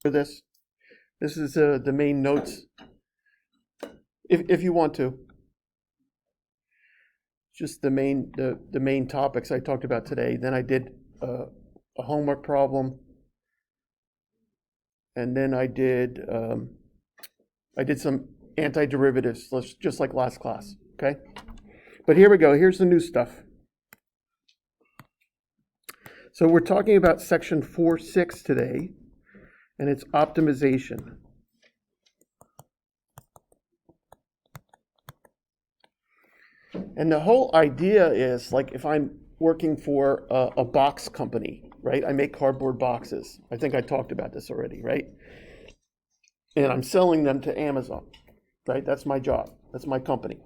for this. This is the main notes, if you want to. Just the main topics I talked about today. Then I did a homework problem, and then I did some antiderivatives, just like last class. Okay, but here we go. Here's the new stuff. So we're talking about section 4.6 today, and it's optimization. And the whole idea is, like, if I'm working for a box company, right? I make cardboard boxes. I think I talked about this already, right? And I'm selling them to Amazon, right? That's my job. That's my company.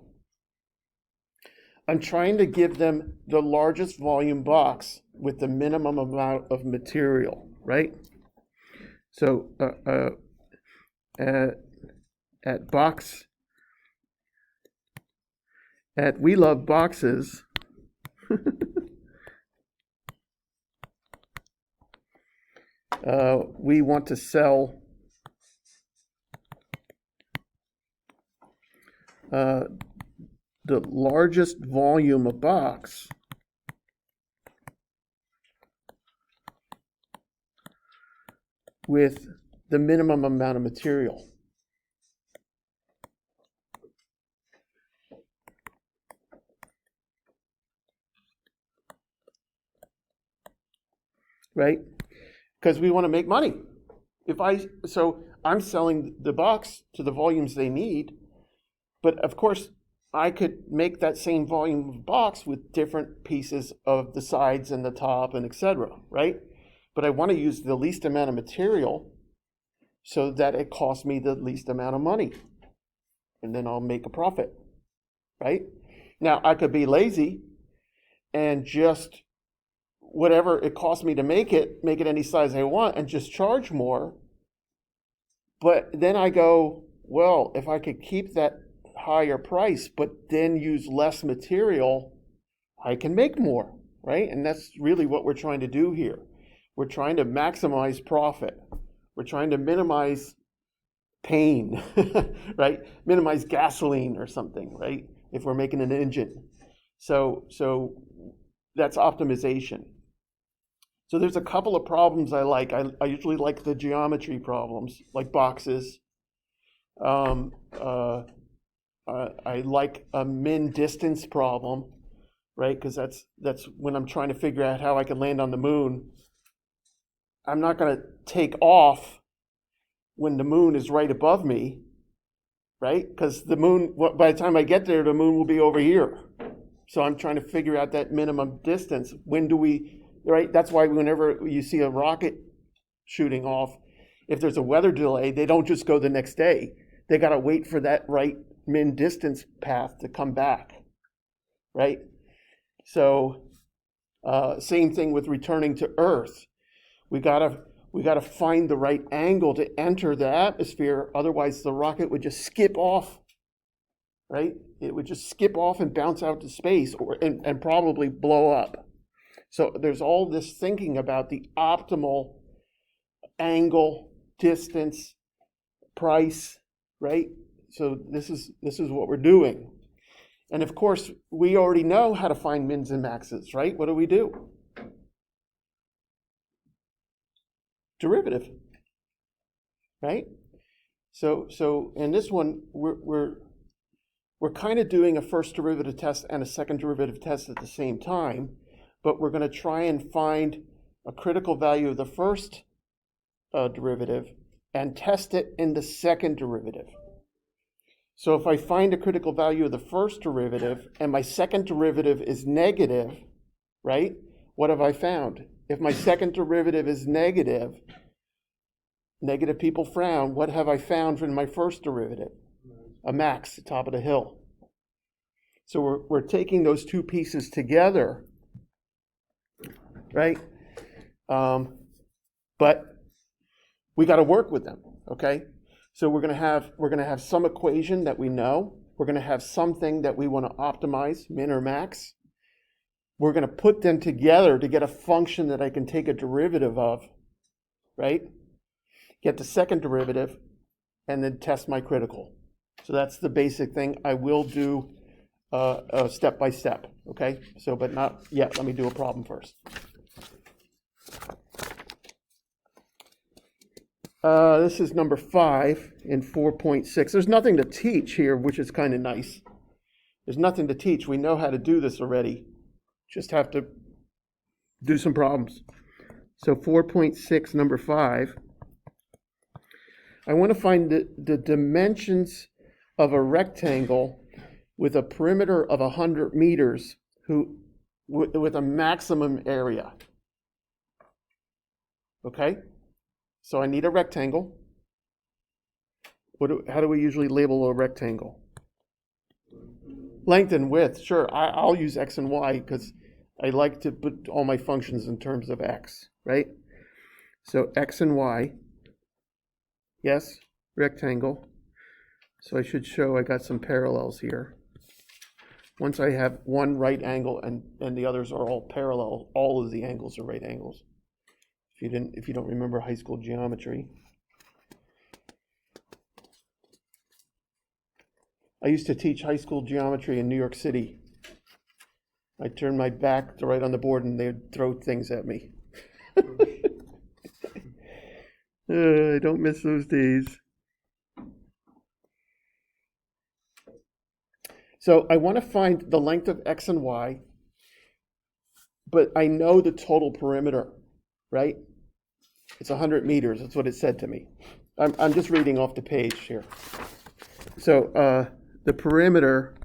I'm trying to give them the largest volume box with the minimum amount of material, right? So at We Love Boxes, we want to sell the largest volume of box with the minimum amount of material. Right? Because we want to make money. So I'm selling the box to the volumes they need, but of course I could make that same volume of box with different pieces of the sides and the top and etc., right? But I want to use the least amount of material so that it costs me the least amount of money, and then I'll make a profit, right? Now I could be lazy and just whatever it costs me to make it any size I want and just charge more. But then I go, well, if I could keep that higher price, but then use less material, I can make more, right? And that's really what we're trying to do here. We're trying to maximize profit. We're trying to minimize pain, right? Minimize gasoline or something, right? If we're making an engine. So that's optimization. So there's a couple of problems I like. I usually like the geometry problems, like boxes. I like a min distance problem, right? Because that's when I'm trying to figure out how I can land on the moon. I'm not going to take off when the moon is right above me, right? Because the moon, by the time I get there, the moon will be over here. So I'm trying to figure out that minimum distance. When do we... Right, that's why whenever you see a rocket shooting off, if there's a weather delay, they don't just go the next day. They got to wait for that right min distance path to come back, right? So same thing with returning to Earth. We gotta find the right angle to enter the atmosphere. Otherwise, the rocket would just skip off, right? It would just skip off and bounce out to space, and probably blow up. So there's all this thinking about the optimal angle, distance, price, right? So this is what we're doing. And of course, we already know how to find mins and maxes, right? What do? Derivative, right? So in this one, we're kind of doing a first derivative test and a second derivative test at the same time. But we're going to try and find a critical value of the first derivative and test it in the second derivative. So if I find a critical value of the first derivative and my second derivative is negative, right? What have I found? If my second derivative is negative people frown. What have I found from my first derivative? A max, the top of the hill. So we're taking those two pieces together, right? But we got to work with them, okay? So we're going to have some equation that we know. We're going to have something that we want to optimize, min or max. We're going to put them together to get a function that I can take a derivative of, right? get the second derivative, and then test my critical. So that's the basic thing. I will do step by step, okay? So, but not yet. Let me do a problem first. This is number 5 in 4.6. There's nothing to teach here, which is kind of nice. There's nothing to teach. We know how to do this already. Just have to do some problems. So 4.6, number 5. I want to find the dimensions of a rectangle with a perimeter of 100 meters with a maximum area. Okay? So I need a rectangle. How do we usually label a rectangle? Length and width, sure. I'll use x and y because I like to put all my functions in terms of x, right? So x and y, yes, rectangle. So I should show I got some parallels here. Once I have one right angle and the others are all parallel, all of the angles are right angles. If you don't remember high school geometry. I used to teach high school geometry in New York City. I turned my back to right on the board and they'd throw things at me. I don't miss those days. So I want to find the length of x and y, but I know the total perimeter, right? It's 100 meters. That's what it said to me. I'm just reading off the page here. So the perimeter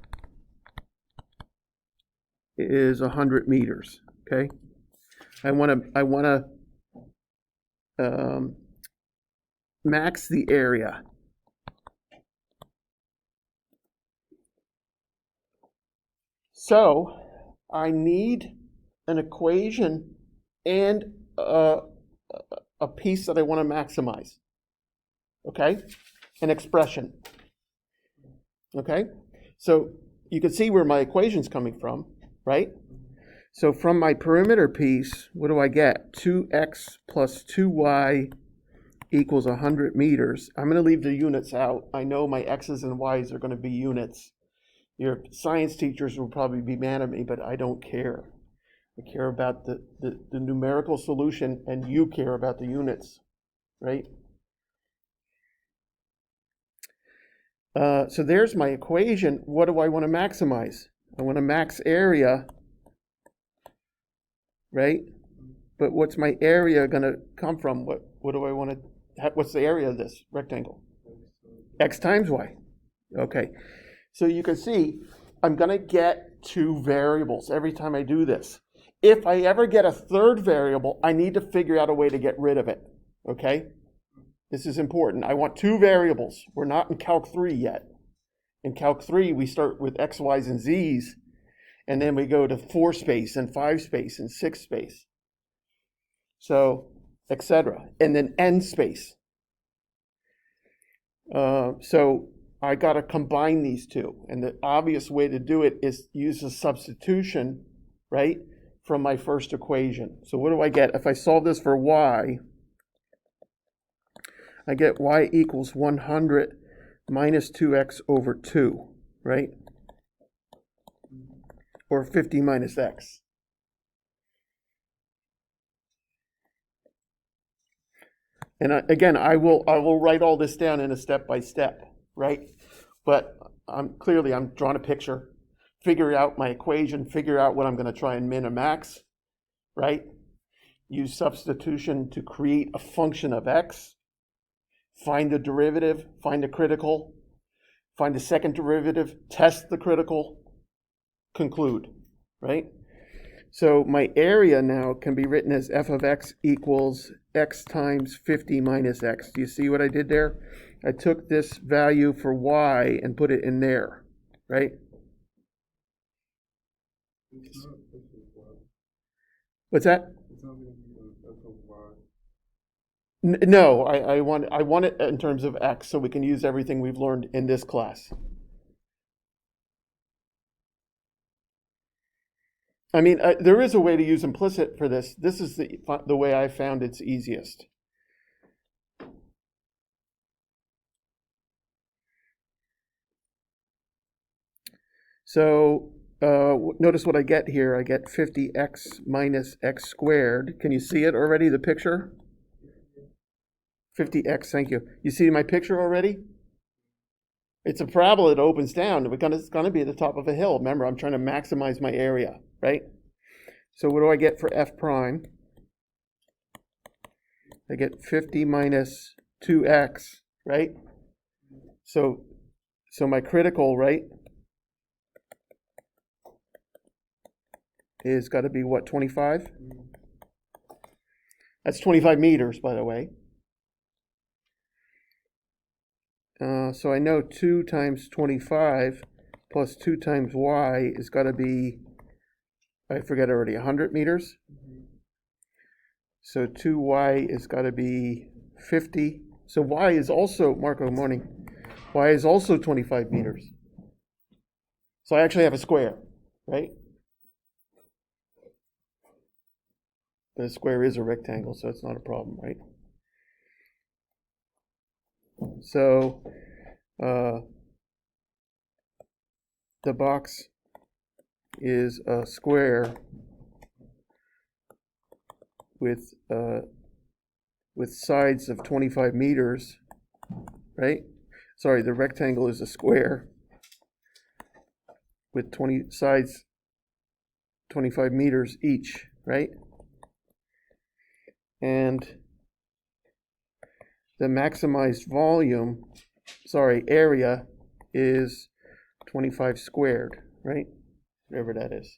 is 100 meters. Okay. I want to max the area. So I need an equation and a piece that I want to maximize. Okay? An expression. Okay? So you can see where my equation's coming from, right? So from my perimeter piece, what do I get? 2x plus 2y equals 100 meters. I'm going to leave the units out. I know my x's and y's are going to be units. Your science teachers will probably be mad at me, but I don't care. I care about the numerical solution, and you care about the units, right? So there's my equation. What do I want to maximize? I want to max area, right? But what's my area going to come from? What do I want to, what's the area of this rectangle? X times y. Okay. So you can see I'm going to get two variables every time I do this. If I ever get a third variable, I need to figure out a way to get rid of it. Okay? This is important. I want two variables. We're not in Calc 3 yet. In Calc 3, we start with x, y's, and z's, and then we go to 4 space and 5 space and 6 space. So, etc. And then n space. So I got to combine these two. And the obvious way to do it is use a substitution, right, from my first equation. So what do I get? If I solve this for y, I get y equals 100 minus 2x over 2, right? Or 50 minus x. And again, I will write all this down in a step-by-step, right? But I'm drawing a picture, figure out my equation, figure out what I'm going to try and min or max, right? Use substitution to create a function of x, find the derivative, find the critical, find the second derivative, test the critical, conclude, right? So my area now can be written as f of x equals x times 50 minus x. Do you see what I did there? I took this value for y and put it in there, right? What's that? No, I want it in terms of x so we can use everything we've learned in this class. I mean, there is a way to use implicit for this. This is the way I found it's easiest. So notice what I get here. I get 50x minus x squared. Can you see it already, the picture? 50x, thank you. You see my picture already? It's a parabola that opens down. It's going to be at the top of a hill. Remember, I'm trying to maximize my area, right? So what do I get for f prime? I get 50 minus 2x, right? So my critical, right, is got to be what, 25? That's 25 meters, by the way. So I know 2 times 25 plus 2 times y is got to be, I forget already, 100 meters. So 2y is got to be 50. So y is also, Marco, morning, y is also 25 meters. So I actually have a square, right? But a square is a rectangle, so it's not a problem, right? So the box is a square with sides of 25 meters, right? Sorry, the rectangle is a square with 20 sides 25 meters each, right? And the maximized volume, area is 25 squared, right? Whatever that is.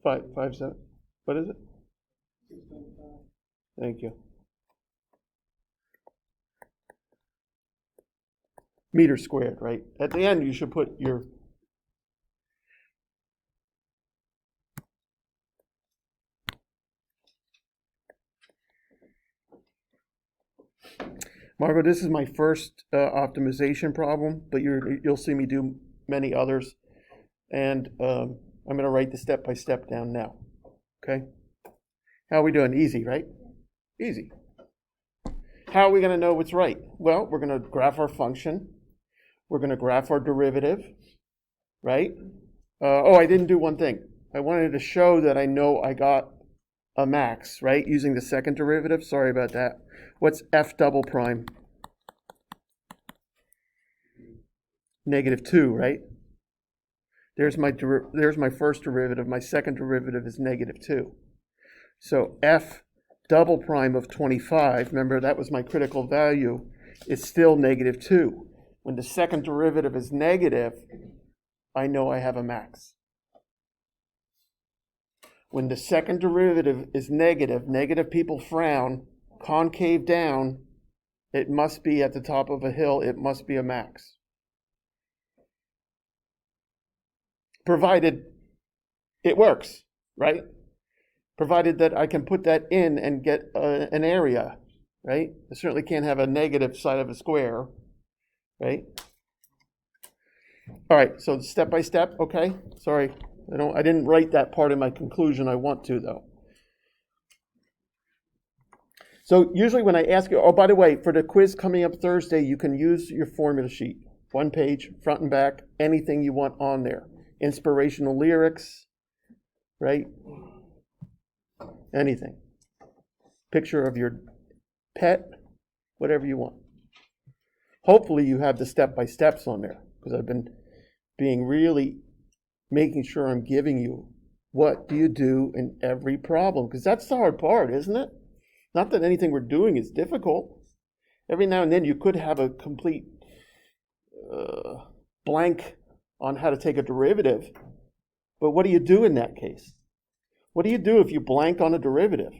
7. What is it? Thank you. Meters squared, right? At the end, you should put your Margot, this is my first optimization problem, but you'll see me do many others. And I'm going to write the step-by-step down now. Okay? How are we doing? Easy, right? Easy. How are we going to know what's right? Well, we're going to graph our function. We're going to graph our derivative, right? I didn't do one thing. I wanted to show that I know I got a max, right? Using the second derivative. Sorry about that. What's f double prime? -2, right? There's my first derivative. My second derivative is -2. So f double prime of 25, remember that was my critical value, is still -2. When the second derivative is negative, I know I have a max. When the second derivative is negative people frown, concave down, it must be at the top of a hill, it must be a max. Provided it works, right? Provided that I can put that in and get an area, right? I certainly can't have a negative side of a square, right? All right, so step by step, okay? Sorry, I didn't write that part in my conclusion. I want to, though. So usually when I ask you, oh, by the way, for the quiz coming up Thursday, you can use your formula sheet. 1 page, front and back, anything you want on there. Inspirational lyrics, right? Anything. Picture of your pet, whatever you want. Hopefully you have the step-by-steps on there, because I've been being really making sure I'm giving you what do you do in every problem, because that's the hard part, isn't it? Not that anything we're doing is difficult. Every now and then you could have a complete blank on how to take a derivative, but what do you do in that case? What do you do if you blank on a derivative?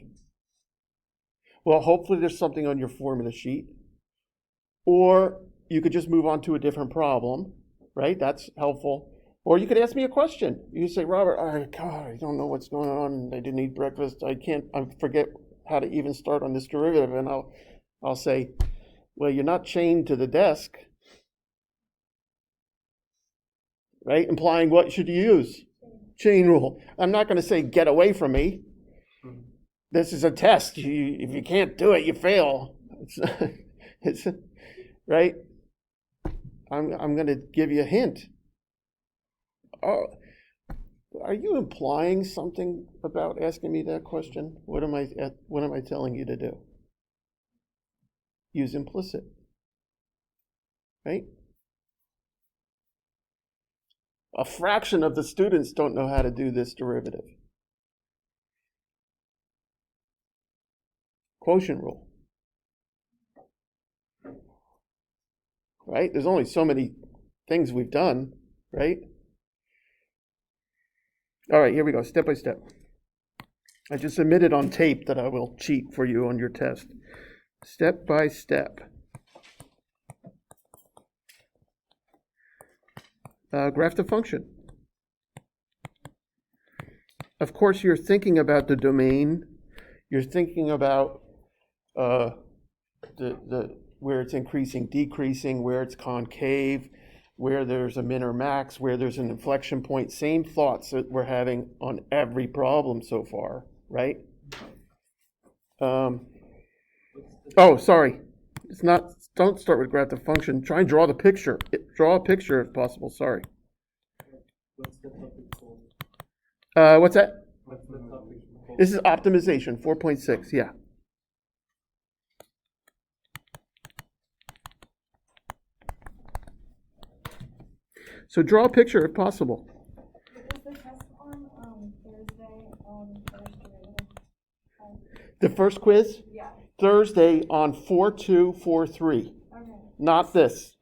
Well, hopefully there's something on your formula sheet, or you could just move on to a different problem, right? That's helpful. Or you could ask me a question. You say, Robert, I don't know what's going on. I didn't eat breakfast. I forget how to even start on this derivative. And I'll say, well, you're not chained to the desk, right? Implying what should you use? Chain rule. I'm not going to say, get away from me. This is a test. If you can't do it, you fail. It's right? I'm going to give you a hint. Oh, are you implying something about asking me that question? What am I telling you to do? Use implicit, right? A fraction of the students don't know how to do this derivative. Quotient rule. Right? There's only so many things we've done, right? All right, here we go, step by step. I just submitted on tape that I will cheat for you on your test. Step by step. Graph the function. Of course, you're thinking about the domain. You're thinking about where it's increasing, decreasing, where it's concave, where there's a min or max, where there's an inflection point. Same thoughts that we're having on every problem so far, right? Oh, sorry. It's not. Don't start with graph the function. Try and draw the picture. Draw a picture if possible. Sorry. What's the topic called? What's that? What's the topic called? This is optimization 4.6. Yeah. So draw a picture if possible. Is the test on Thursday on first derivative? The first quiz? Yeah. Thursday on 4243. Okay. Not this.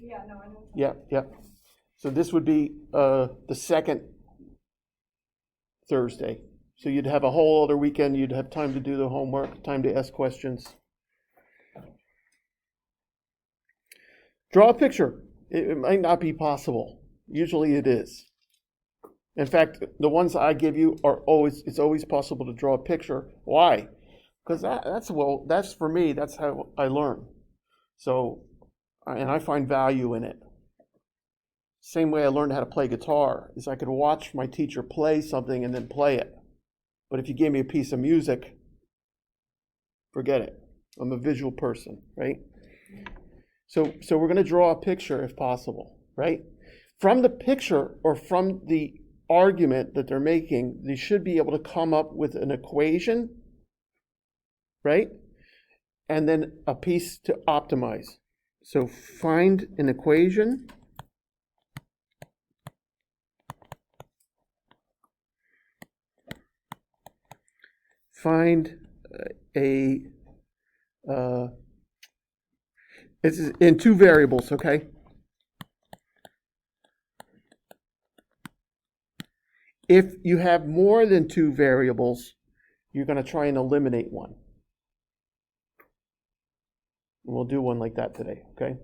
Yeah, no, I know. Yeah. So this would be the second Thursday. So you'd have a whole other weekend. You'd have time to do the homework, time to ask questions. Draw a picture. It might not be possible. Usually it is. In fact, the ones I give you it's always possible to draw a picture. Why? Because that's for me, that's how I learn. So, and I find value in it. Same way I learned how to play guitar is I could watch my teacher play something and then play it. But if you gave me a piece of music, forget it. I'm a visual person, right? So we're going to draw a picture if possible, right? From the picture or from the argument that they're making, they should be able to come up with an equation, right? And then a piece to optimize. So find an equation. Find it's in two variables, okay? If you have more than two variables, you're going to try and eliminate one. And we'll do one like that today, okay?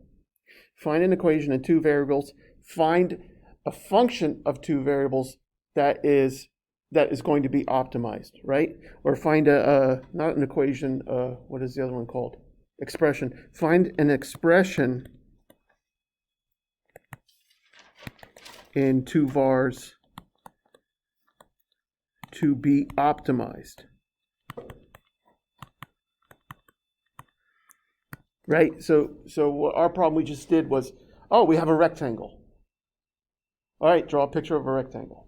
Find an equation in two variables. Find a function of two variables that is going to be optimized, right? Or find not an equation, what is the other one called? Expression. Find an expression in two vars to be optimized. Right? So our problem we just did was, we have a rectangle. All right, draw a picture of a rectangle.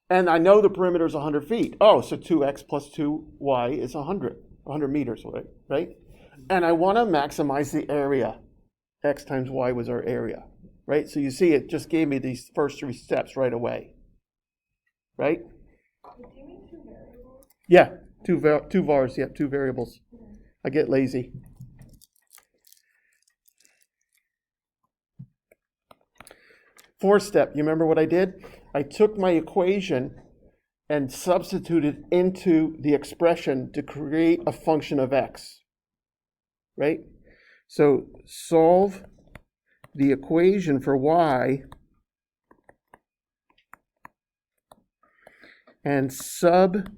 And I know the perimeter is 100 feet. So 2x plus 2y is 100 meters, right? And I want to maximize the area. X times y was our area, right? So you see it just gave me these first three steps right away, right? Do you mean two variables? Yeah, two vars, two variables. I get lazy. Fourth step, you remember what I did? I took my equation and substituted into the expression to create a function of x, right? So solve the equation for y and sub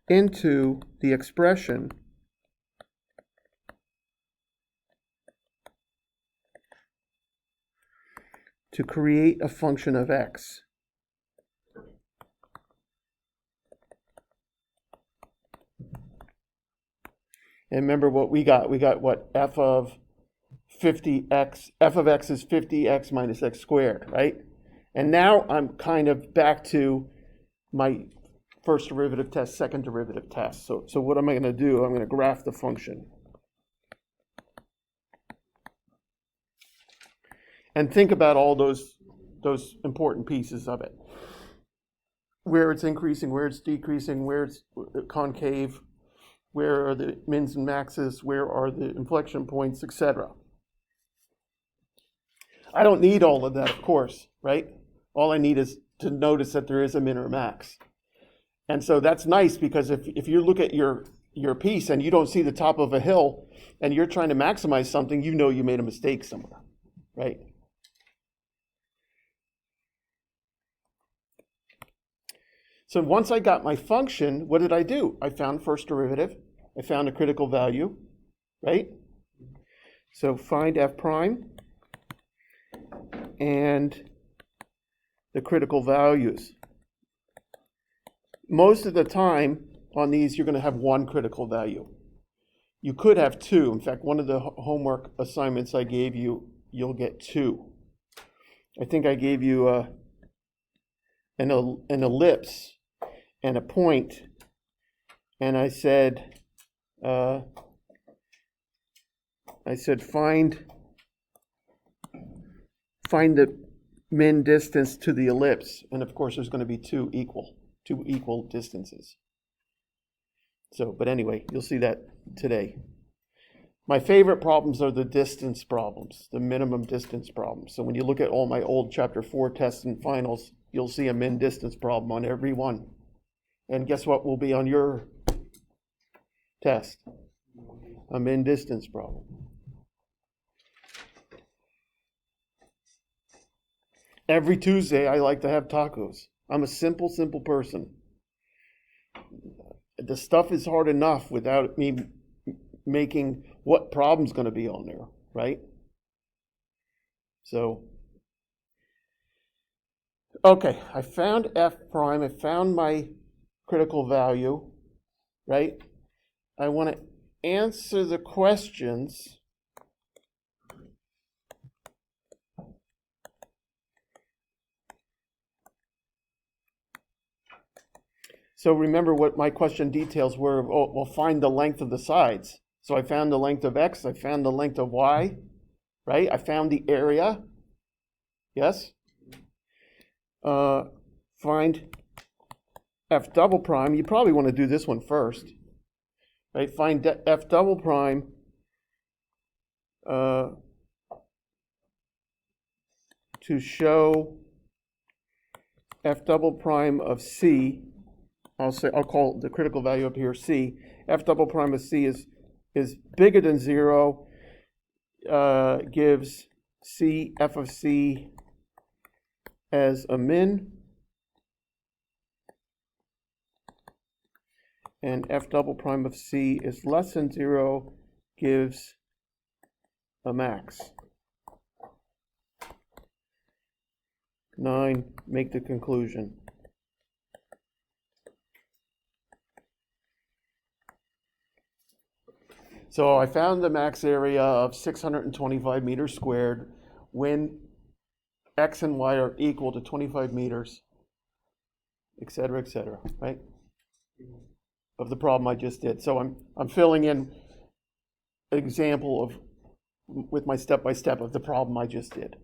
into the expression to create a function of x. And remember what we got? We got what? F of 50x, f of x is 50x minus x squared, right? And now I'm kind of back to my first derivative test, second derivative test. So what am I going to do? I'm going to graph the function. And think about all those important pieces of it. Where it's increasing, where it's decreasing, where it's concave, where are the mins and maxes, where are the inflection points, etc. I don't need all of that, of course, right? All I need is to notice that there is a min or max. And so that's nice, because if you look at your piece and you don't see the top of a hill and you're trying to maximize something, you know you made a mistake somewhere, right? So once I got my function, what did I do? I found first derivative. I found a critical value, right? So find f prime and the critical values. Most of the time on these, you're going to have one critical value. You could have two. In fact, one of the homework assignments I gave you, you'll get two. I think I gave you an ellipse and a point, and I said find the min distance to the ellipse, and of course there's going to be two equal distances. So, but anyway, you'll see that today. My favorite problems are the distance problems, the minimum distance problems. So when you look at all my old chapter 4 tests and finals, you'll see a min distance problem on every one. And guess what will be on your test? A min distance problem. Every Tuesday, I like to have tacos. I'm a simple person. The stuff is hard enough without me making what problem's going to be on there, right? So, okay, I found f prime. I found my critical value, right? I want to answer the questions. So remember what my question details were. Oh, well, find the length of the sides. So I found the length of x. I found the length of y, right? I found the area. Yes? Find f double prime. You probably want to do this one first, right? Find f double prime to show f double prime of c. I'll call the critical value up here c. F double prime of c is bigger than 0. Gives c f of c as a min, and f double prime of c is less than 0, gives a max. 9, make the conclusion. So I found the max area of 625 meters squared when x and y are equal to 25 meters, et cetera, right? Of the problem I just did. So I'm filling in an example of with my step-by-step of the problem I just did.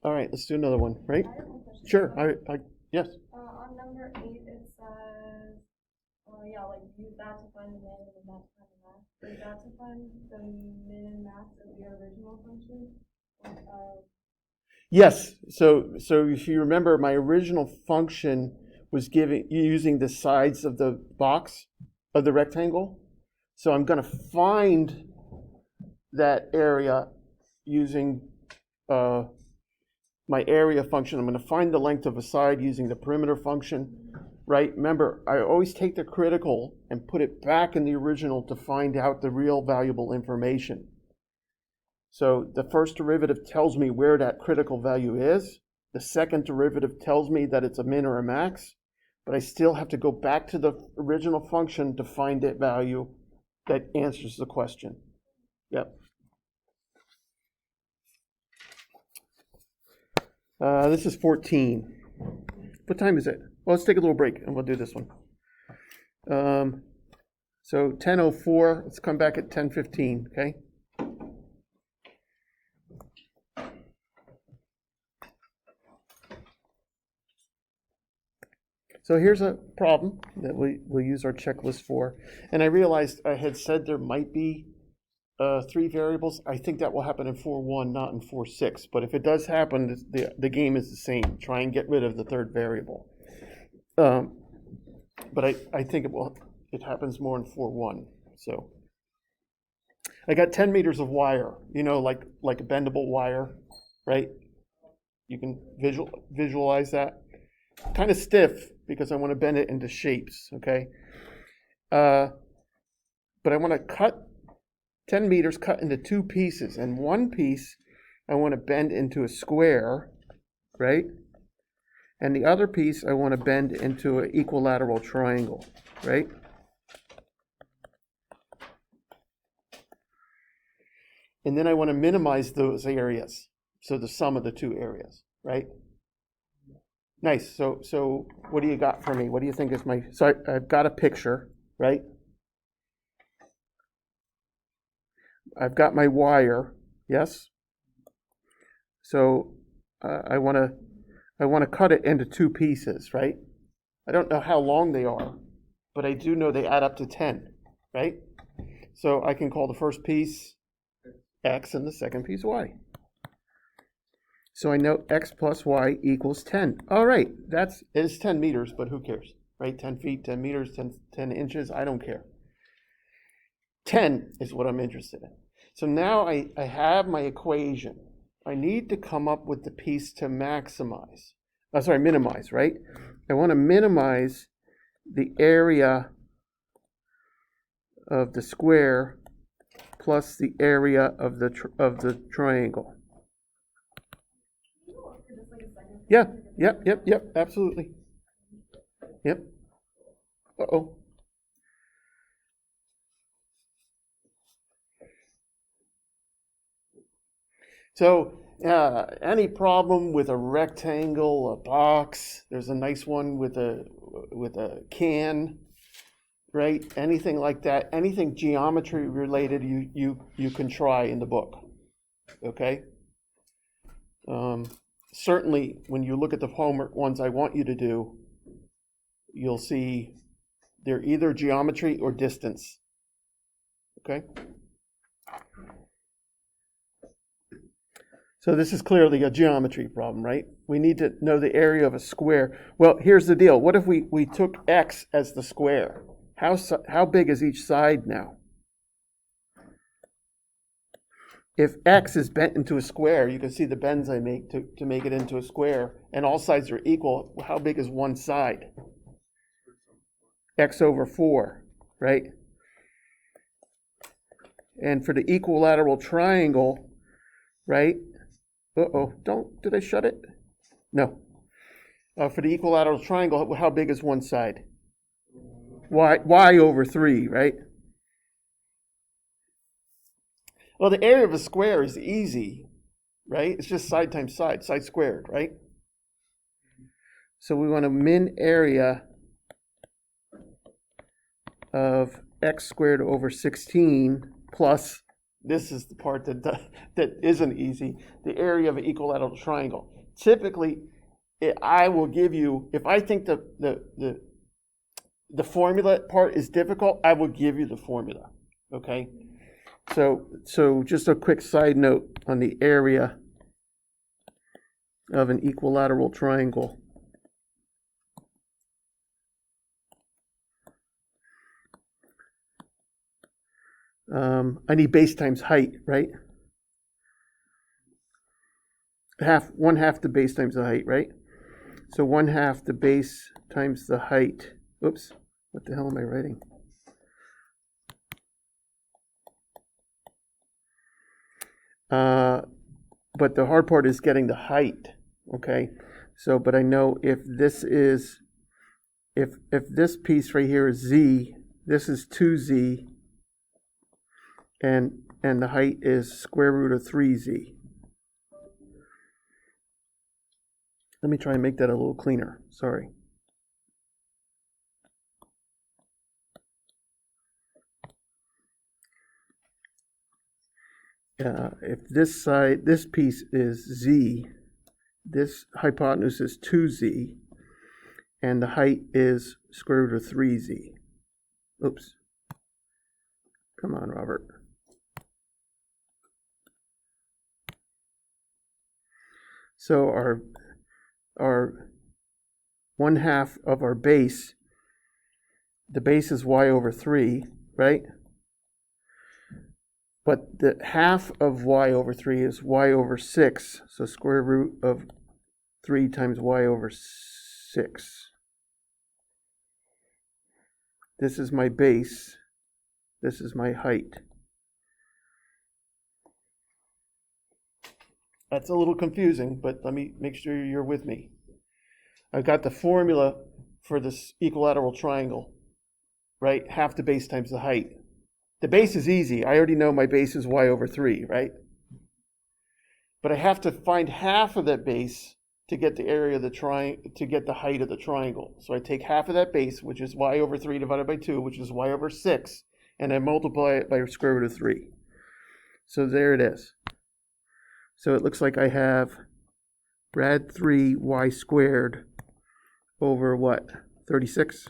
All right, let's do another one, right? I have one question. Sure, yes. On number 8, it says, like use that to find the min and that to find the max. Is that to find the min and max of your original function? Yes, so if you remember, my original function was using the sides of the box, of the rectangle. So I'm going to find that area using my area function. I'm going to find the length of a side using the perimeter function, right? Remember, I always take the critical and put it back in the original to find out the real valuable information. So the first derivative tells me where that critical value is. The second derivative tells me that it's a min or a max, but I still have to go back to the original function to find that value that answers the question. Yep. This is 14. What time is it? Well, let's take a little break and we'll do this one. So 10:04, let's come back at 10:15, okay? So here's a problem that we'll use our checklist for. And I realized I had said there might be 3 variables. I think that will happen in 4.1, not in 4.6. But if it does happen, the game is the same. Try and get rid of the 3rd variable. But I think it happens more in 4.1. So I got 10 meters of wire, like a bendable wire, right? You can visualize that. Kind of stiff because I want to bend it into shapes, okay? But I want to cut 10 meters, cut into 2 pieces. And one piece I want to bend into a square, right? And the other piece I want to bend into an equilateral triangle, right? And then I want to minimize those areas. So the sum of the 2 areas, right? Nice. So what do you got for me? What do you think is so I've got a picture, right? I've got my wire, yes? So I want to cut it into 2 pieces, right? I don't know how long they are, but I do know they add up to 10, right? So I can call the first piece X and the second piece Y. So I know X plus Y equals 10. All right, it's 10 meters, but who cares, right? 10 feet, 10 meters, 10 inches, I don't care. 10 is what I'm interested in. So now I have my equation. I need to come up with the piece to minimize, right? I want to minimize the area of the square plus the area of the triangle. Yeah, yep, absolutely. Yep. Uh-oh. So, any problem with a rectangle, a box? There's a nice one with a can, right? Anything like that, anything geometry related, you can try in the book. Okay. Certainly, when you look at the homework ones I want you to do, you'll see they're either geometry or distance. Okay. So this is clearly a geometry problem, right? We need to know the area of a square. Well, here's the deal. What if we took X as the square? How big is each side now? If X is bent into a square, you can see the bends I make to make it into a square, and all sides are equal. How big is one side? X over 4, right? And for the equilateral triangle, right? Did I shut it? No. For the equilateral triangle, how big is one side? Y over 3, right? Well, the area of a square is easy, right? It's just side times side squared, right? So we want a min area of x squared over 16 plus, this is the part that isn't easy, the area of an equilateral triangle. Typically, I will give you, if I think the formula part is difficult, I will give you the formula, okay? So just a quick side note on the area of an equilateral triangle. I need base times height, right? One half the base times the height, right? So 1/2 the base times the height. Oops, what the hell am I writing? But the hard part is getting the height, okay? So, but I know if this is, if this piece right here is z, this is 2z, and the height is square root of 3z. Let me try and make that a little cleaner, sorry. If this side, this piece is z, this hypotenuse is 2z, and the height is square root of 3z. Oops. Come on, Robert. So our 1/2 of our base, the base is y over 3, right? But the half of y over 3 is y over 6, so square root of 3 times y over 6. This is my base. This is my height. That's a little confusing, but let me make sure you're with me. I've got the formula for this equilateral triangle, right? Half the base times the height. The base is easy. I already know my base is y over 3, right? But I have to find half of that base to get the area of the triangle, to get the height of the triangle. So I take half of that base, which is y over 3 divided by 2, which is y over 6, and I multiply it by square root of 3. So there it is. So it looks like I have Brad 3 y squared over what? 36?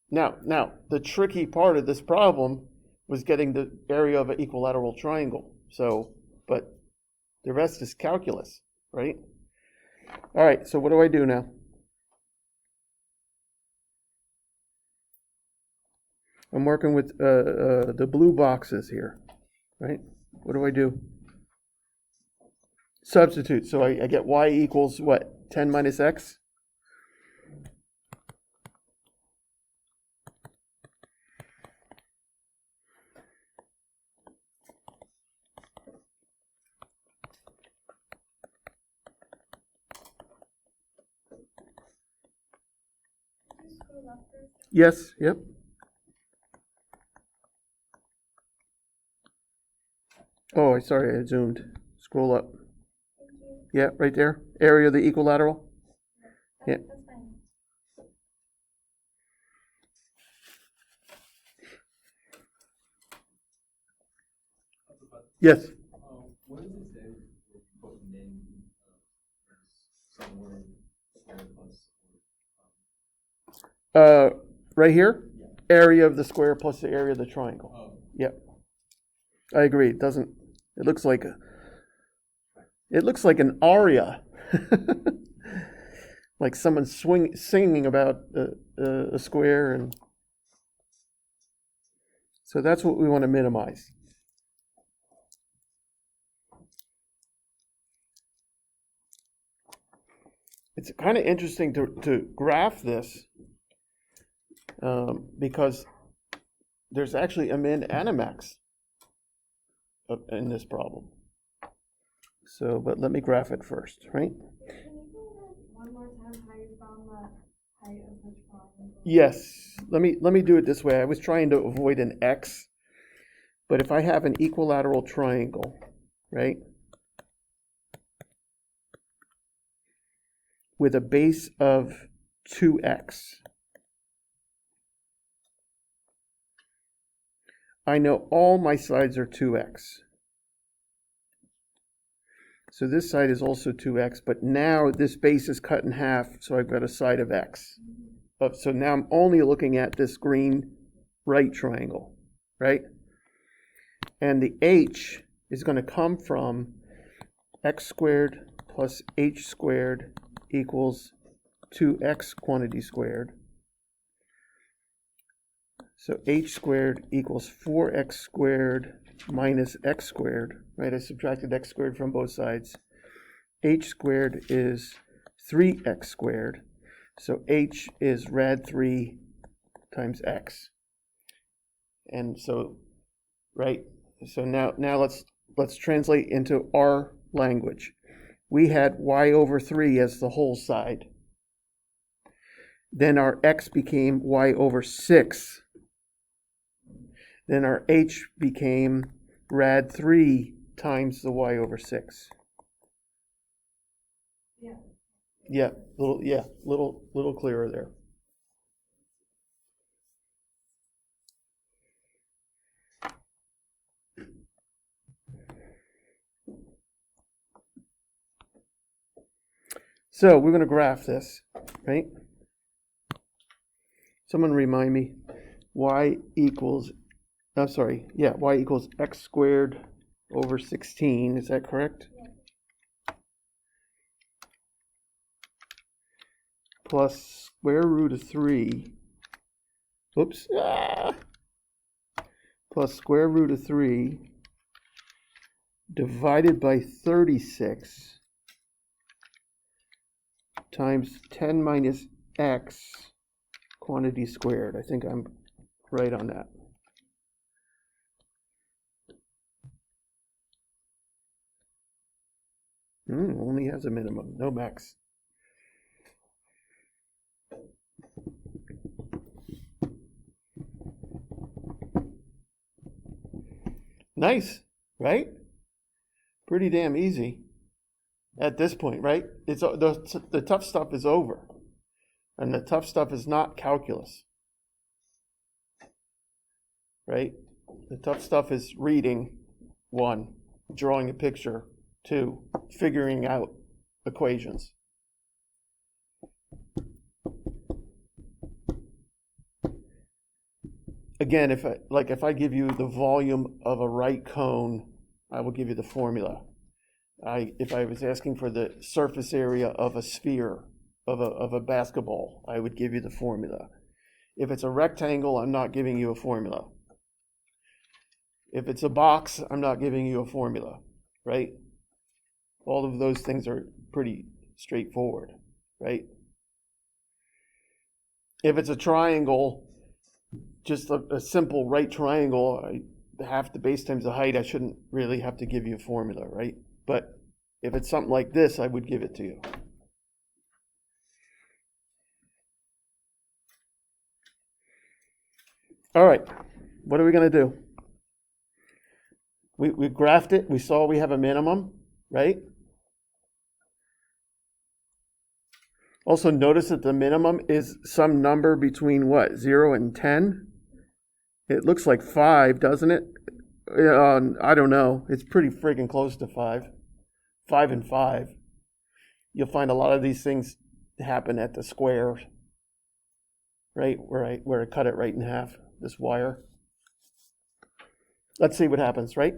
Now, the tricky part of this problem was getting the area of an equilateral triangle. So, but the rest is calculus, right? All right, so what do I do now? I'm working with the blue boxes here, right? What do I do? Substitute. So I get y equals what? 10 minus x? Yes, yep. Oh, sorry, I zoomed. Scroll up. Yeah, right there. Area of the equilateral. Yeah. That's fine. Yes. What does it say if you put min somewhere square plus? Right here. Yeah. Area of the square plus the area of the triangle. Oh. Yep. I agree. It doesn't. It looks like an aria, like someone singing about a square, and so that's what we want to minimize. It's kind of interesting to graph this because there's actually a min and a max in this problem. So, but let me graph it first, right? Can you go one more time how you found that height of the triangle? Yes. Let me do it this way. I was trying to avoid an x, but if I have an equilateral triangle, right, with a base of 2x, I know all my sides are 2x. So this side is also 2x, but now this base is cut in half, so I've got a side of x. So now I'm only looking at this green right triangle, right? And the h is going to come from x squared plus h squared equals 2x quantity squared. So h squared equals 4x squared minus x squared, right? I subtracted x squared from both sides. H squared is 3x squared. So h is rad 3 times x. And so, right, so now let's translate into our language. We had y over 3 as the whole side. Then our x became y over 6. Then our h became rad 3 times the y over 6. Yeah. Little clearer there. So we're going to graph this, right? Someone remind me, y equals x squared over 16, is that correct? Yeah. Plus square root of 3, plus square root of 3 divided by 36 times 10 minus x quantity squared. I think I'm right on that. Only has a minimum, no max. Nice, right? Pretty damn easy at this point, right? It's the tough stuff is over, and the tough stuff is not calculus, right? The tough stuff is reading, 1, drawing a picture, 2, figuring out equations. Again, if I give you the volume of a right cone, I will give you the formula. If I was asking for the surface area of a sphere, of a basketball, I would give you the formula. If it's a rectangle, I'm not giving you a formula. If it's a box, I'm not giving you a formula, right? All of those things are pretty straightforward, right? If it's a triangle, just a simple right triangle, half the base times the height, I shouldn't really have to give you a formula, right? But if it's something like this, I would give it to you. All right, what are we going to do? We graphed it. We saw we have a minimum, right? Also notice that the minimum is some number between what, 0 and 10? It looks like 5, doesn't it? I don't know. It's pretty friggin' close to 5. 5 and 5. You'll find a lot of these things happen at the square, right? Where I cut it right in half, this wire. Let's see what happens, right?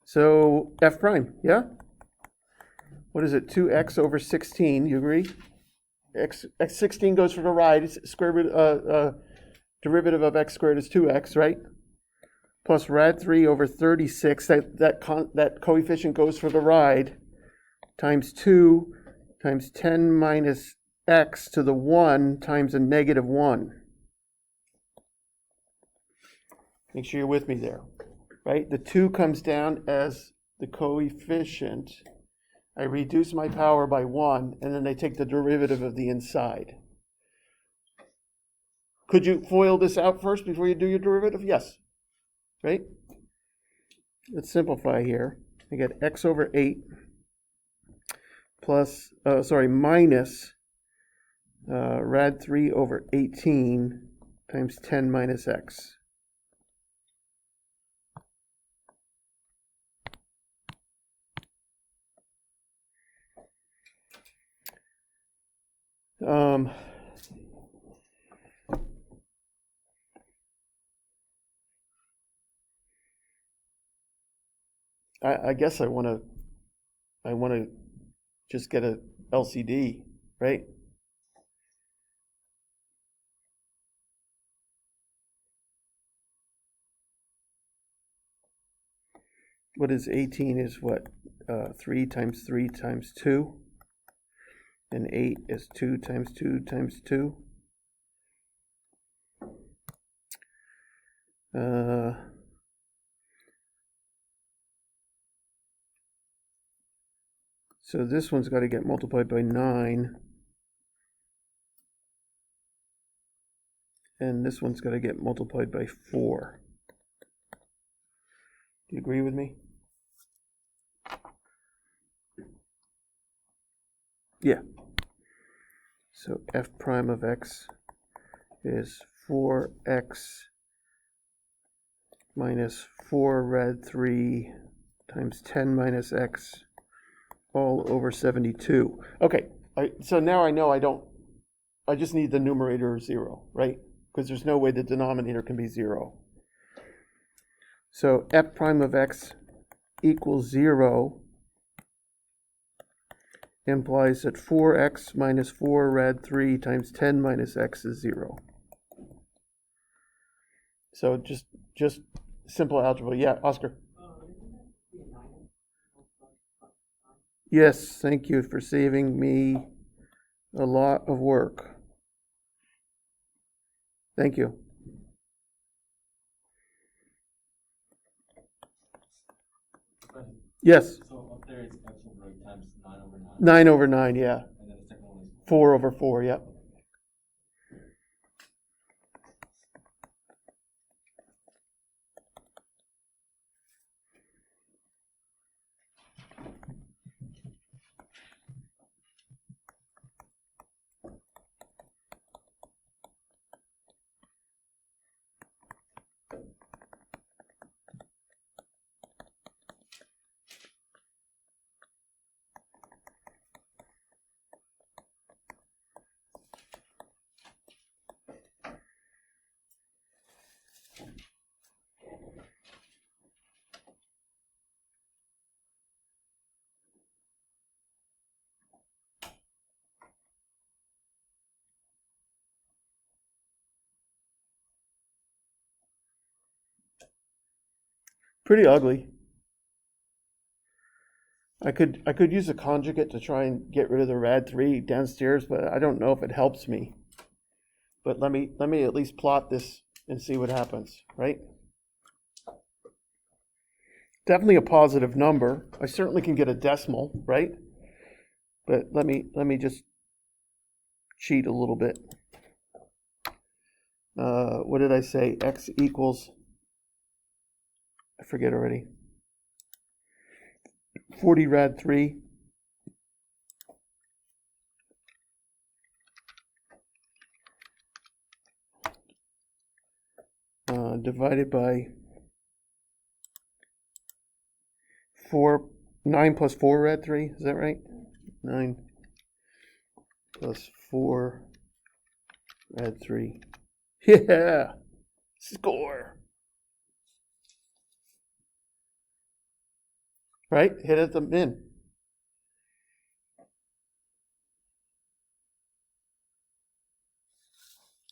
So f prime, yeah? What is it, 2x over 16, you agree? X16 goes for the right, it's square root, derivative of x squared is 2x, right? Plus rad 3 over 36, that coefficient goes for the ride, times 2 times 10 minus x to the 1 times a negative 1. Make sure you're with me there, right? The 2 comes down as the coefficient. I reduce my power by 1, and then I take the derivative of the inside. Could you FOIL this out first before you do your derivative? Yes. Right? Let's simplify here. I get x over 8 plus, minus rad 3 over 18 times 10 minus x. I guess I want to just get a LCD, right? What is 18 is what? 3 times 3 times 2. And 8 is 2 times 2 times 2. So this one's got to get multiplied by 9. And this one's got to get multiplied by 4. Do you agree with me? Yeah. So f prime of x is 4x minus 4 rad 3 times 10 minus x all over 72. Okay, so now I know I just need the numerator 0, right? Because there's no way the denominator can be 0. So f prime of x equals 0 implies that 4x minus 4 rad 3 times 10 minus x is 0. So just simple algebra. Yeah, Oscar. Yes, thank you for saving me a lot of work. Thank you. Yes. So up there it's x over 8 times 9 over 9. 9 over 9, yeah. And then the second one is 4 over 4, yep. Pretty ugly. I could use a conjugate to try and get rid of the rad 3 downstairs, but I don't know if it helps me. But let me at least plot this and see what happens, right? Definitely a positive number. I certainly can get a decimal, right? But let me just cheat a little bit. What did I say? X equals, I forget already. 40 rad 3. Divided by 9 plus 4 rad 3. Is that right? 9 plus 4 rad 3. Yeah! Score! Right? Hit at the min.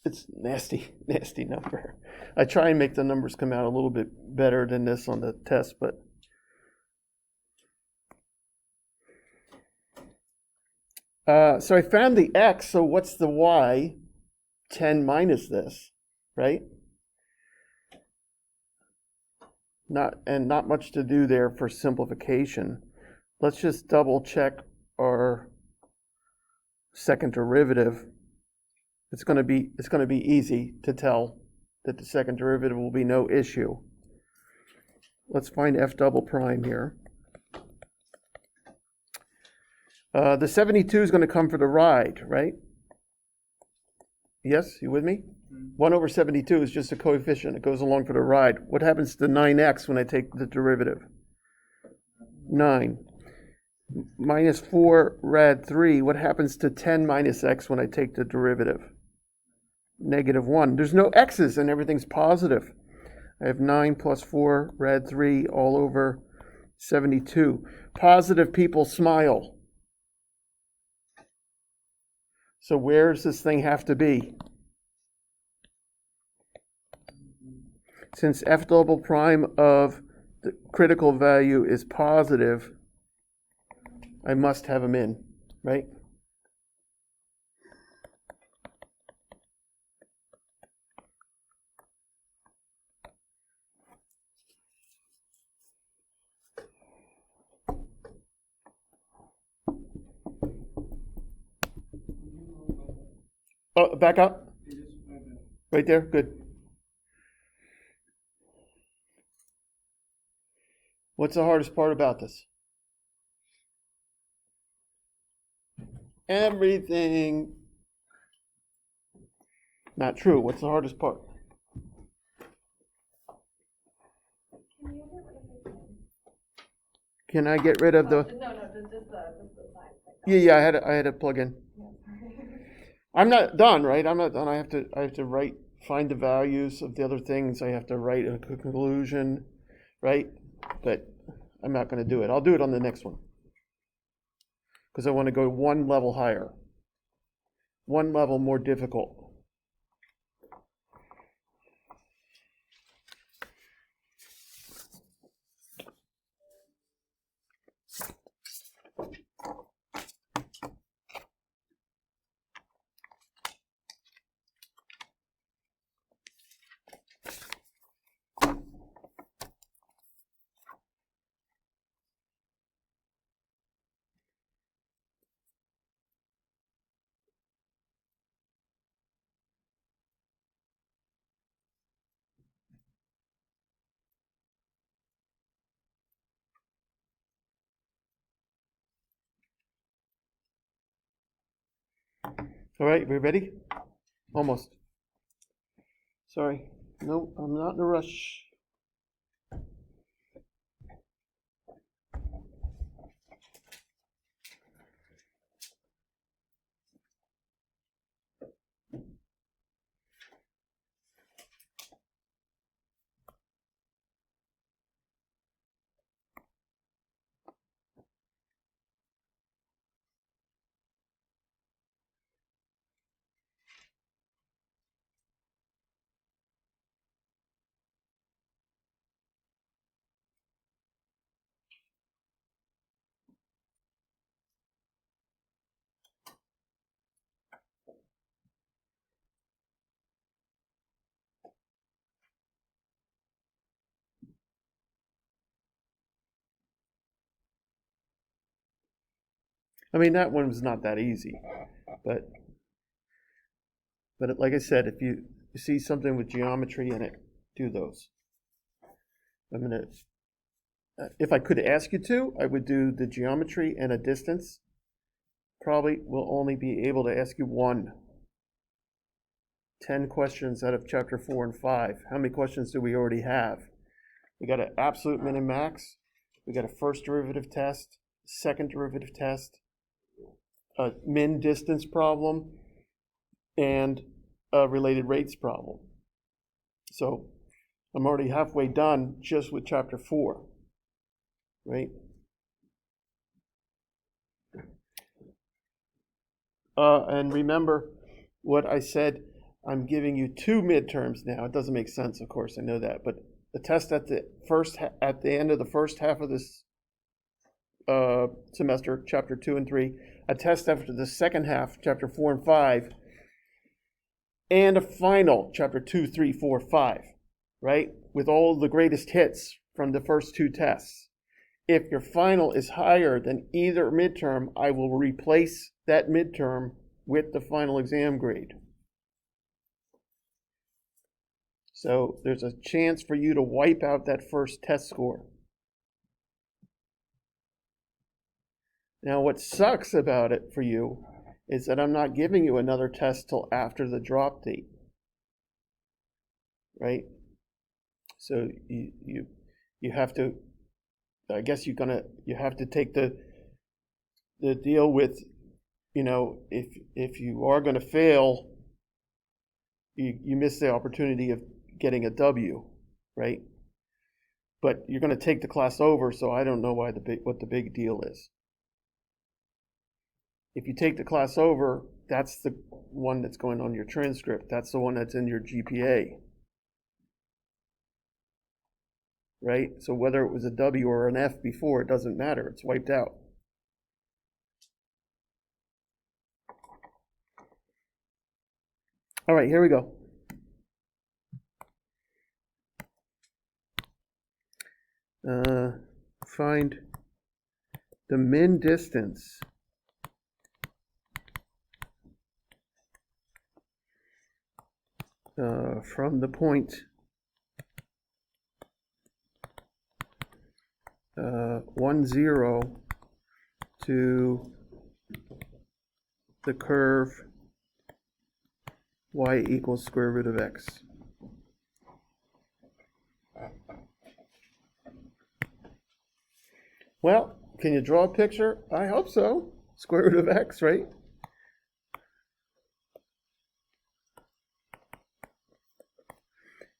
It's nasty, nasty number. I try and make the numbers come out a little bit better than this on the test, but so I found the x, so what's the y? 10 minus this, right? Not much to do there for simplification. Let's just double check our second derivative. It's going to be easy to tell that the second derivative will be no issue. Let's find f double prime here. The 72 is going to come for the ride, right? Yes, you with me? 1 over 72 is just a coefficient. It goes along for the ride. What happens to 9x when I take the derivative? 9. Minus 4 rad 3. What happens to 10 minus x when I take the derivative? Negative 1. There's no x's and everything's positive. I have 9 plus 4 rad 3 all over 72. Positive people smile. So where does this thing have to be? Since f double prime of the critical value is positive, I must have them in, right? Oh, back up. Right there, good. What's the hardest part about this? Everything. Not true. What's the hardest part? Can you get rid of this? Can I get rid of the? No, just the side. Yeah, I had to plug in. I'm not done, right? I'm not done. I have to write, find the values of the other things. I have to write a conclusion, right? But I'm not going to do it. I'll do it on the next one because I want to go one level higher, one level more difficult. All right, we ready? Almost. Sorry. No, I'm not in a rush. I mean, that one was not that easy, but like I said, if you see something with geometry in it, do those. I'm gonna, if I could ask you to, I would do the geometry and a distance. Probably will only be able to ask you 10 questions out of chapter 4 and 5. How many questions do we already have? We got an absolute min and max. We got a first derivative test, second derivative test, a min distance problem, and a related rates problem. So I'm already halfway done just with chapter 4, right? And remember what I said, I'm giving you 2 midterms now. It doesn't make sense, of course, I know that, but the test at the end of the first half of this semester, chapter 2 and 3, a test after the second half, chapter 4 and 5, and a final, chapter 2, 3, 4, 5, right? With all the greatest hits from the first 2 tests. If your final is higher than either midterm, I will replace that midterm with the final exam grade. So there's a chance for you to wipe out that first test score. Now, what sucks about it for you is that I'm not giving you another test till after the drop date, right? So you have to, I guess you have to take the deal with, if you are going to fail, you miss the opportunity of getting a W, right? but you're going to take the class over, so I don't know what the big deal is. If you take the class over, that's the one that's going on your transcript. That's the one that's in your GPA. Right? So whether it was a W or an F before, it doesn't matter. It's wiped out. All right, here we go. Find the min distance from the point 1, 0 to the curve y equals square root of x. Well, can you draw a picture? I hope so. Square root of x, right?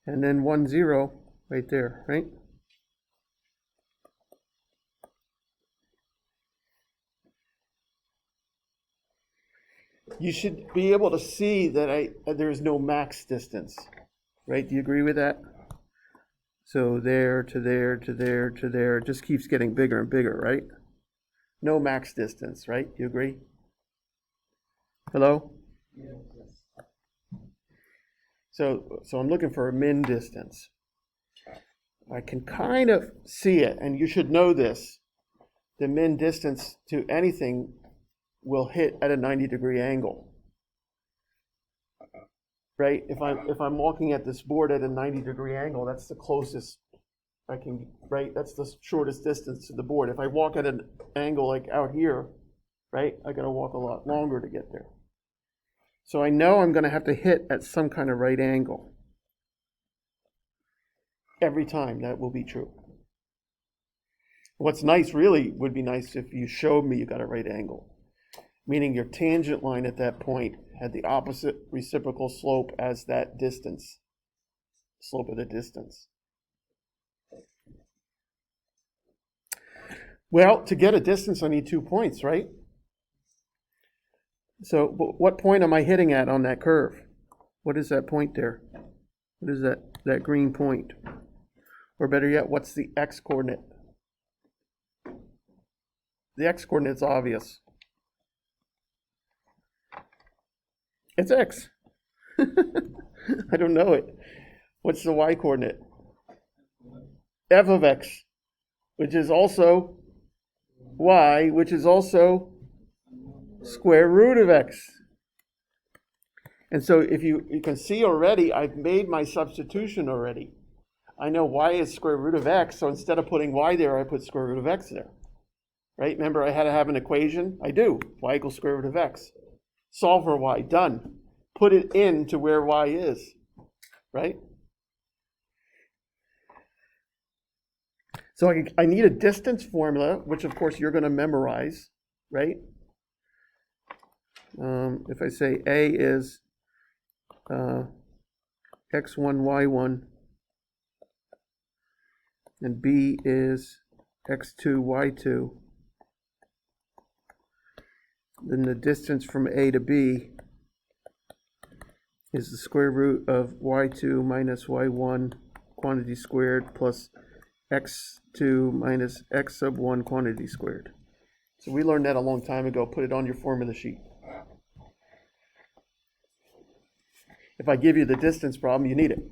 And then 1, 0 right there, right? You should be able to see that there's no max distance, right? Do you agree with that? So there to there to there to there, it just keeps getting bigger and bigger, right? No max distance, right? You agree? Hello? Yes. So I'm looking for a min distance. I can kind of see it, and you should know this. The min distance to anything will hit at a 90-degree angle. Right? If I'm walking at this board at a 90-degree angle, that's the closest I can, right? That's the shortest distance to the board. If I walk at an angle like out here, right, I gotta walk a lot longer to get there. So I know I'm gonna have to hit at some kind of right angle. Every time that will be true. What's nice really would be nice if you showed me you got a right angle. Meaning your tangent line at that point had the opposite reciprocal slope as that distance, slope of the distance. Well, to get a distance, I need 2 points, right? So what point am I hitting at on that curve? What is that point there? What is that green point? Or better yet, what's the x-coordinate? The x-coordinate's obvious. It's x. I don't know it. What's the y-coordinate? F of x, which is also y, which is also square root of x. And so if you can see already, I've made my substitution already. I know y is square root of x, so instead of putting y there, I put square root of x there. Right? Remember I had to have an equation? I do. Y equals square root of x. Solve for y, done. Put it into where y is, right? So I need a distance formula, which of course you're going to memorize, right? If I say A is x1, y1, and B is x2, y2, then the distance from A to B is the square root of y2 minus y1 quantity squared plus x2 minus x sub 1 quantity squared. So we learned that a long time ago. Put it on your formula sheet. If I give you the distance problem, you need it.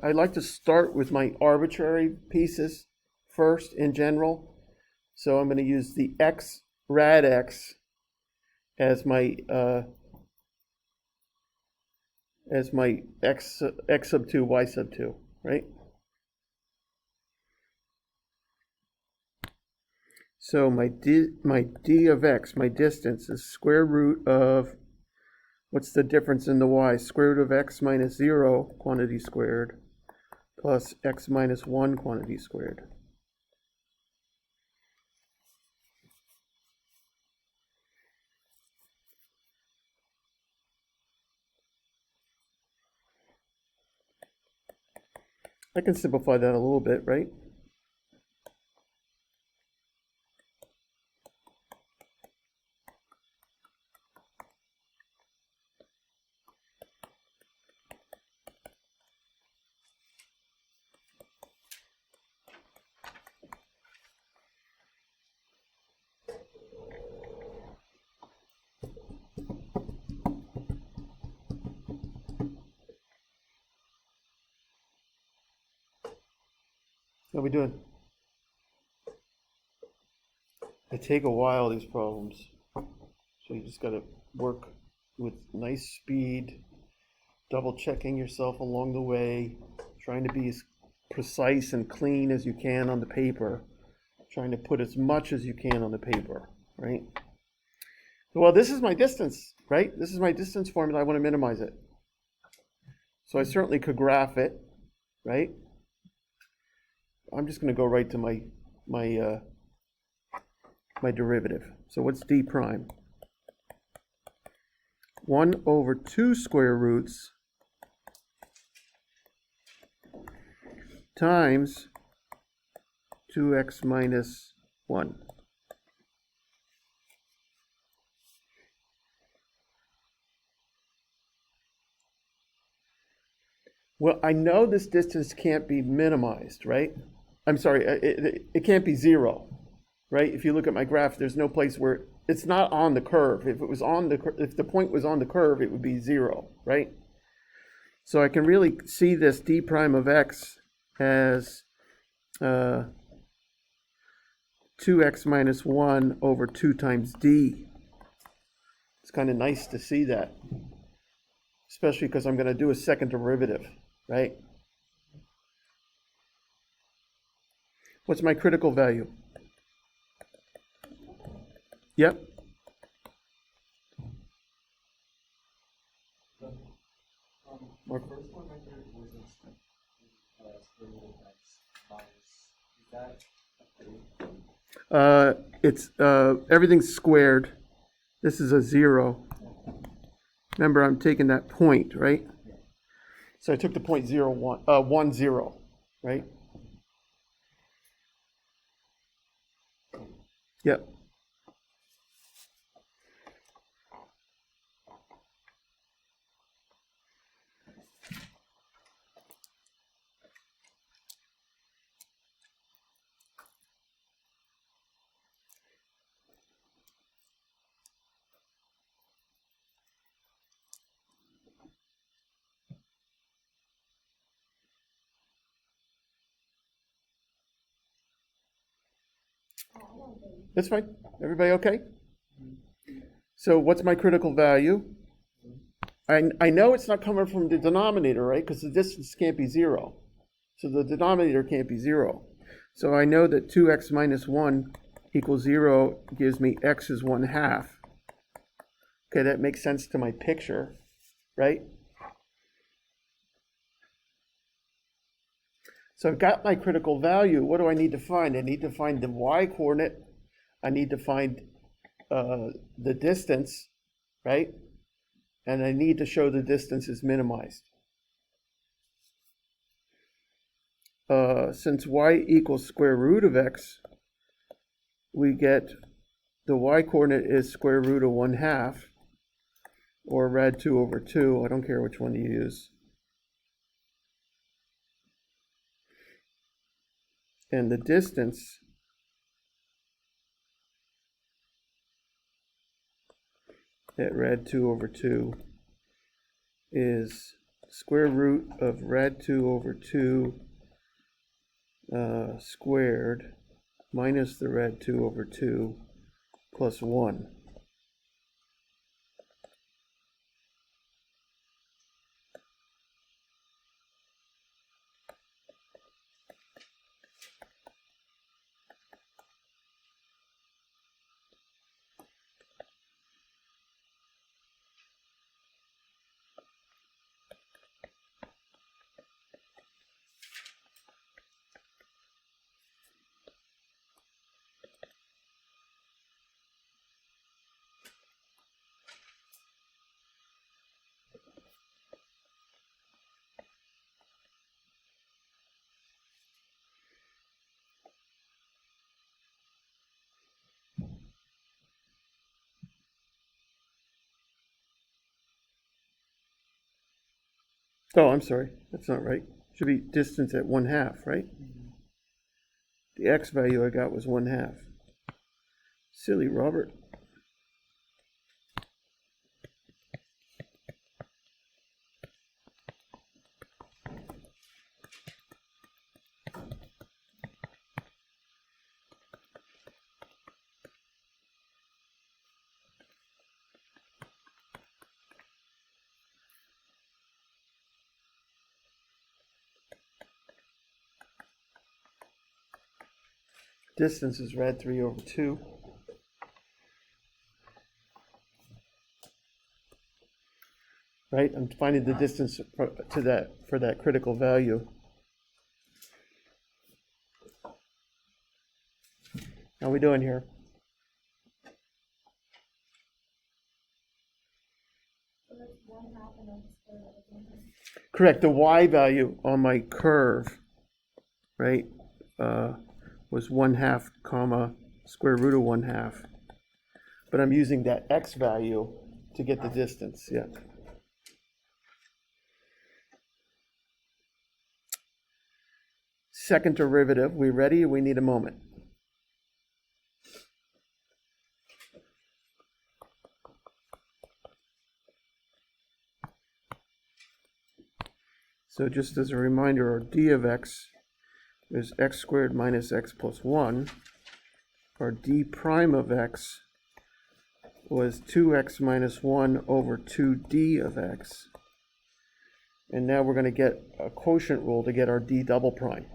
I like to start with my arbitrary pieces first in general. So I'm going to use the x rad x as my x sub 2, y sub 2, right? So my d of x, my distance, is square root of What's the difference in the y? Square root of x minus 0 quantity squared plus x minus 1 quantity squared. I can simplify that a little bit, right? How we doing? They take a while, these problems. So you just got to work with nice speed, double checking yourself along the way, trying to be as precise and clean as you can on the paper, trying to put as much as you can on the paper, right? Well, this is my distance, right? This is my distance formula. I want to minimize it. So I certainly could graph it, right? I'm just going to go right to my derivative. So what's d prime? 1 over 2 square roots times 2x minus 1. Well, I know this distance can't be minimized, right? I'm sorry, it can't be 0, right? If you look at my graph, there's no place where it's not on the curve. If the point was on the curve, it would be 0, right? So I can really see this d prime of x as 2x minus 1 over 2 times d. It's kind of nice to see that, especially because I'm going to do a second derivative, right? What's my critical value? Yep. The first one right there was square root of x minus, is that Everything's squared. This is a 0. Remember, I'm taking that point, right? So I took the point 0, 1, 0, right? Yep. That's fine. Everybody okay? So what's my critical value? I know it's not coming from the denominator, right? Because the distance can't be 0. So the denominator can't be 0. So I know that 2x minus 1 equals 0 gives me x is 1/2. Okay, that makes sense to my picture, right? So I've got my critical value. What do I need to find? I need to find the y-coordinate. I need to find the distance, right? And I need to show the distance is minimized. Since y equals square root of x, we get the y-coordinate is square root of 1/2, or rad 2 over 2. I don't care which one you use. And the distance at rad 2 over 2 is square root of rad 2 over 2 squared minus the rad 2 over 2 plus 1. Oh, I'm sorry, that's not right. Should be distance at 1/2, right? The x value I got was 1/2. Silly Robert. Distance is rad 3/2. Right, I'm finding the distance for that critical value. How we doing here? So that's 1/2 and then square root of 1/2. Correct, the y value on my curve, right, was 1/2 comma square root of 1/2. But I'm using that x value to get the distance, yeah. Second derivative, we ready? We need a moment. So just as a reminder, our d of x is x squared minus x plus 1. Our d prime of x was 2x minus 1 over 2d of x. And now we're going to get a quotient rule to get our d double prime.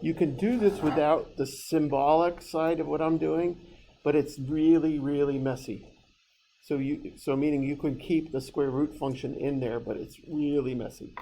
You can do this without the symbolic side of what I'm doing, but it's really, really messy. So meaning you can keep the square root function in there, but it's really messy.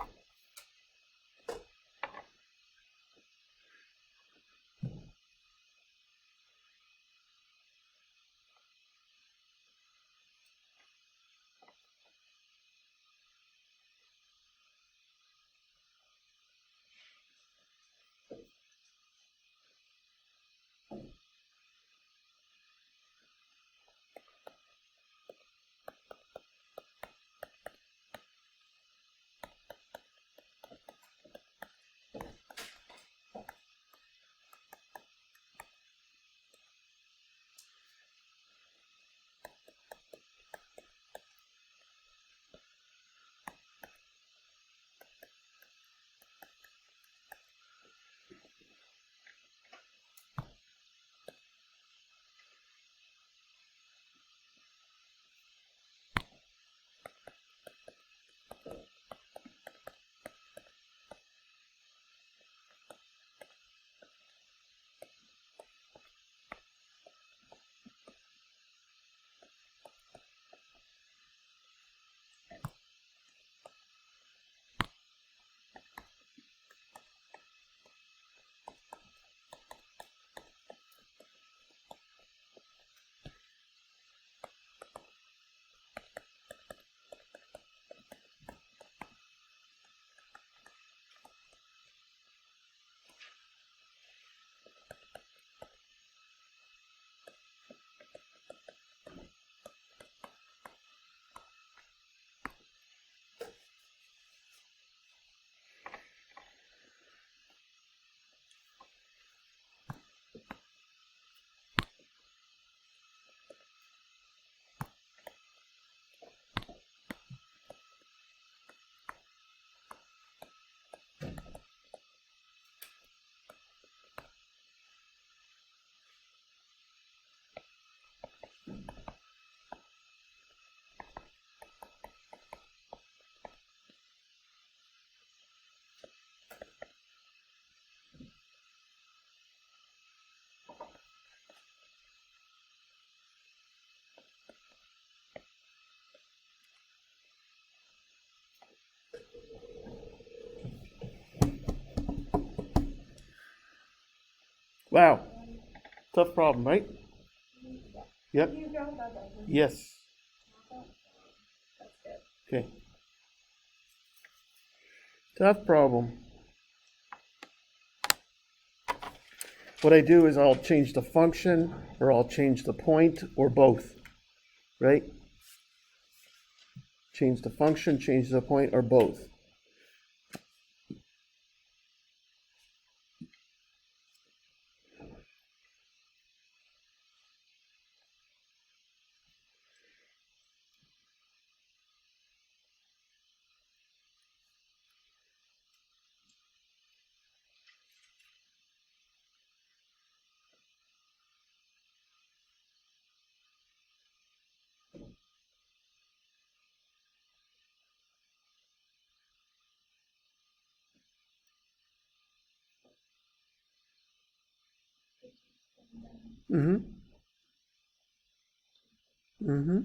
Wow, tough problem, right? Yep, You got that, though. yes, That's good. okay. Tough problem. What I do is I'll change the function, or I'll change the point, or both, right? Change the function, change the point, or both. Mm-hmm. Mm-hmm.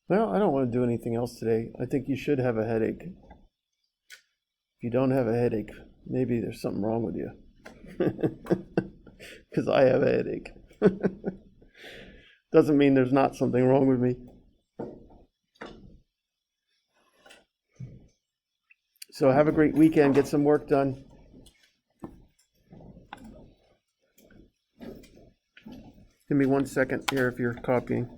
Well, I don't want to do anything else today. I think you should have a headache. If you don't have a headache, maybe there's something wrong with you. Because I have a headache. Doesn't mean there's not something wrong with me. So have a great weekend. Get some work done. Give me 1 second here if you're copying.